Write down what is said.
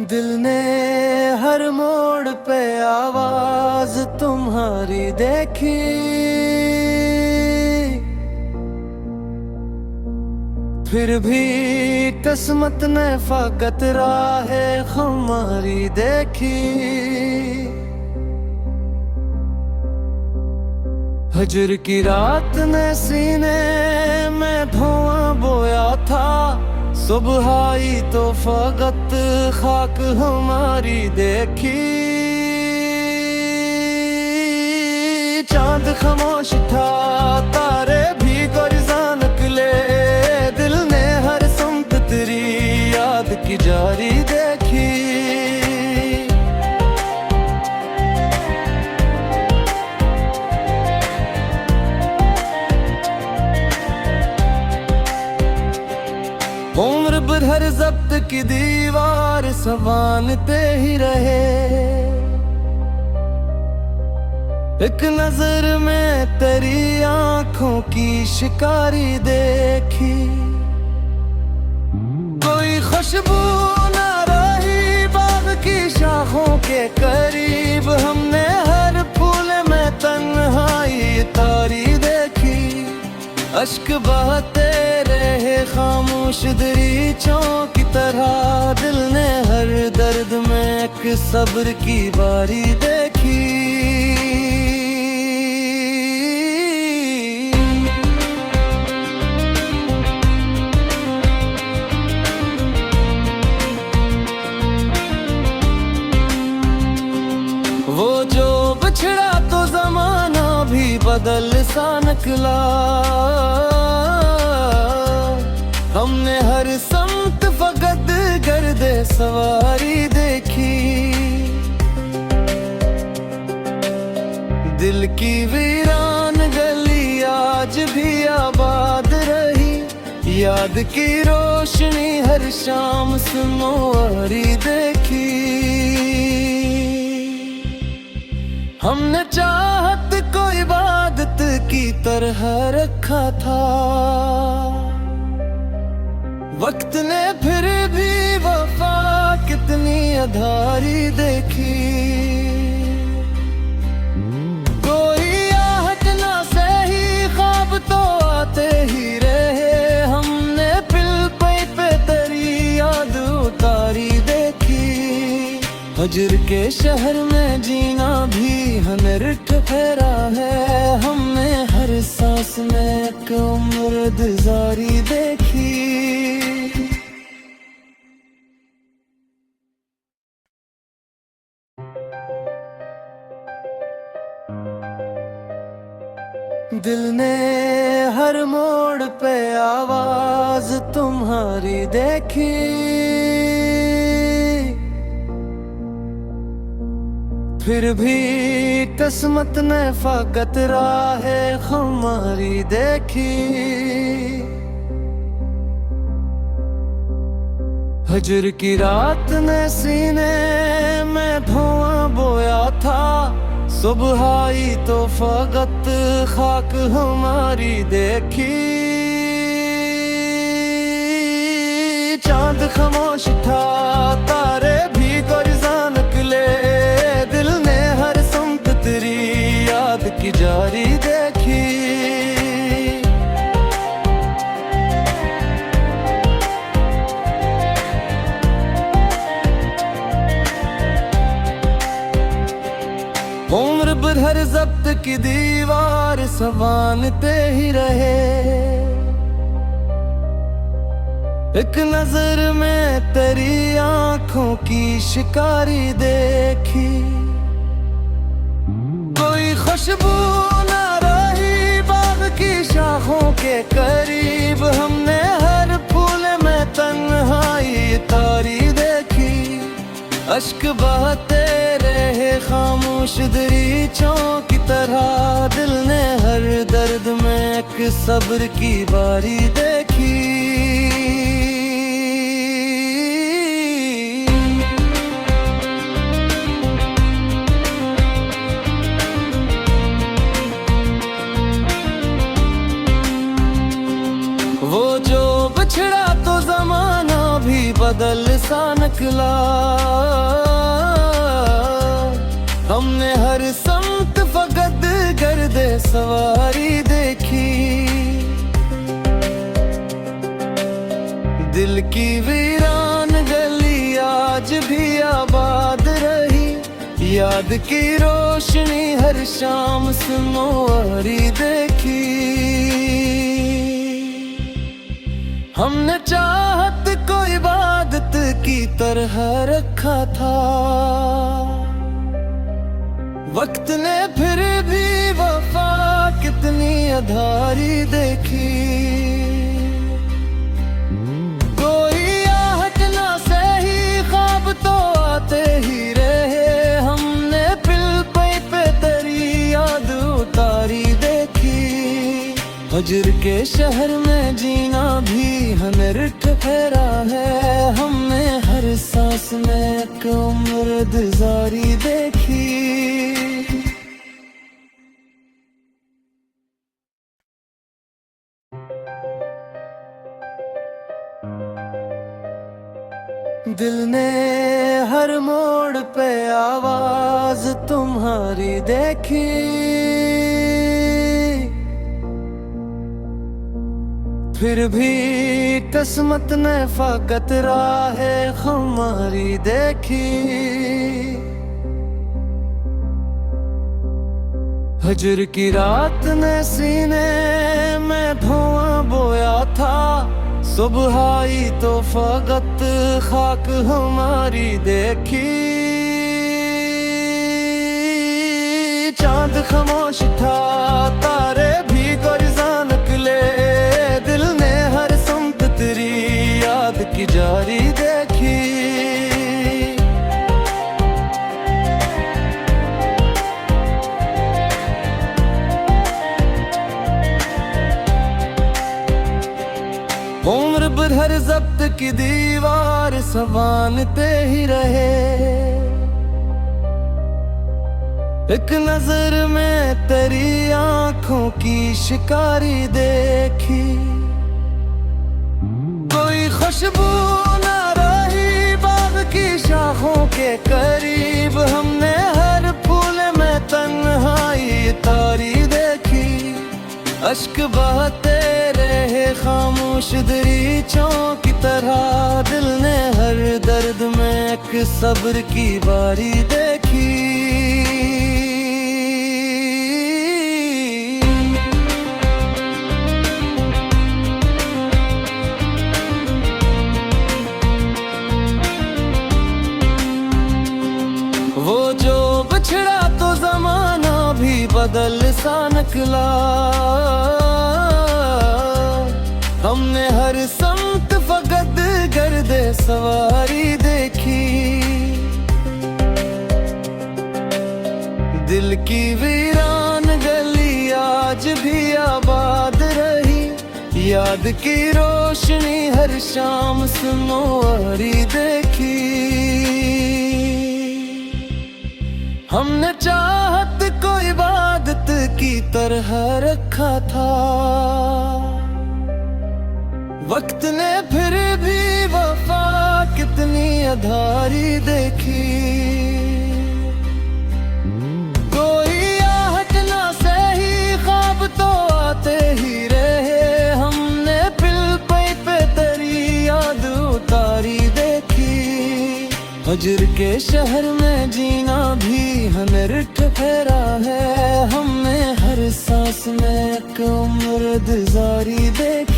दिल ने हर मोड़ पे आवाज तुम्हारी देखी, फिर भी किस्मत ने फकत राहें हमारी देखी। हजर की रात ने सीने में धुआं बोया था, सुबह आई तो फकत खाक हमारी देखी। चांद खामोश था, तारे भी गुरजा निकले, दिल ने हर सुमत तेरी याद की जारी देखी। उम्र भर जब्त की दीवार संवानते ही रहे, एक नजर में तेरी आंखों की शिकारी देखी। कोई खुशबू न रही बाग की शाखों के करीब, हमने हर फूल में तन्हाई तारी देखी। अश्क बहते रहे खामोश दरीचों की तरह, दिल ने हर दर्द में एक सब्र की बारी देखी। वो जो बिछड़ा तो जमाना भी बदल सा निकला, हमने हर समत फकत गर्दे सवारी देखी। दिल की वीरान गली आज भी आबाद रही, याद की रोशनी हर शाम सुनवारी देखी। हमने चाहत को इबादत की तरह रखा था, वक्त ने फिर भी वफा कितनी अधारी देखी। कोई आहट ना सही ख्वाब तो आते ही रहे, हमने पिल पे तेरी याद उतारी देखी। हजर के शहर में जीना भी हनरठ फेरा है, हमने हर सांस में एक उम्र गुजारी देखी। दिल ने हर मोड़ पे आवाज तुम्हारी देखी, फिर भी किस्मत ने फकत राहें हमारी देखी। हजर की रात ने सीने में धुआं बोया था, सुबह आई तो फकत खाक हमारी देखी। चांद खामोश था, तारे भी गुरजा निकले, दिल ने हर सुमत तेरी याद की जारी देखी। उम्र भर जब्त की दीवार संवानते ही रहे, एक नजर में तेरी आंखों की शिकारी देखी। कोई खुशबू न रही बाग की शाखों के करीब, हमने हर फूल में तन्हाई तारी देखी। अश्क बहते रहे खामोश दरीचों की तरह, दिल ने हर दर्द में एक सब्र की बारी देखी। वो जो बिछड़ा तो जमाना भी बदल सा निकला। हमने हर समत फकत गर्दे सवारी देखी। दिल की वीरान गली आज भी आबाद रही। याद की रोशनी हर शाम सुनवारी देखी। हमने चाहत को इबादत की तरह रखा था। वक्त ने फिर भी वफा कितनी अधारी देखी। कोई आहट ना सही ख्वाब तो आते ही रहे। हमने पिल पे तेरी याद उतारी देखी। हजर के शहर में जीना भी हमें ठहरा है। हमने हर सांस में एक उम्र गुजारी देखी। दिल ने हर मोड़ पे आवाज तुम्हारी देखी। फिर भी किस्मत ने फकत राहें हमारी देखी। हजर की रात ने सीने में धुआं बोया था। सुबह आई तो फकत खाक हमारी देखी। चांद खामोश था, तारे भी गुरजा निकले। दिल ने हर समत तेरी याद की जारी देखी। उम्र भर हर जब्त की दीवार संभालते ही रहे। एक नजर में तेरी आंखों की शिकारी देखी। कोई खुशबू न रही बाग की शाखों के करीब। हमने हर फूल में तन्हाई तारी देखी। अश्क बहते रहे खामोश दरीचों की तरह। दिल ने हर दर्द में एक सब्र की बारी देखी। वो जो बिछड़ा तो जमाना भी बदल सा निकला। हमने हर समत फकत गर्दे सवारी देखी। दिल की वीरान गली आज भी आबाद रही। याद की रोशनी हर शाम सुनवारी देखी। हमने चाहत को इबादत की तरह रखा था। वक्त ने फिर भी वफा कितनी अधारी देखी। कोई आहट ना सही ख्वाब तो आते ही रहे। हमने पिल पे तेरी याद उतारी देखी। हजर के शहर में जीना भी हमें ठहरा है। हमने हर सांस में एक उम्र गुजारी देखी।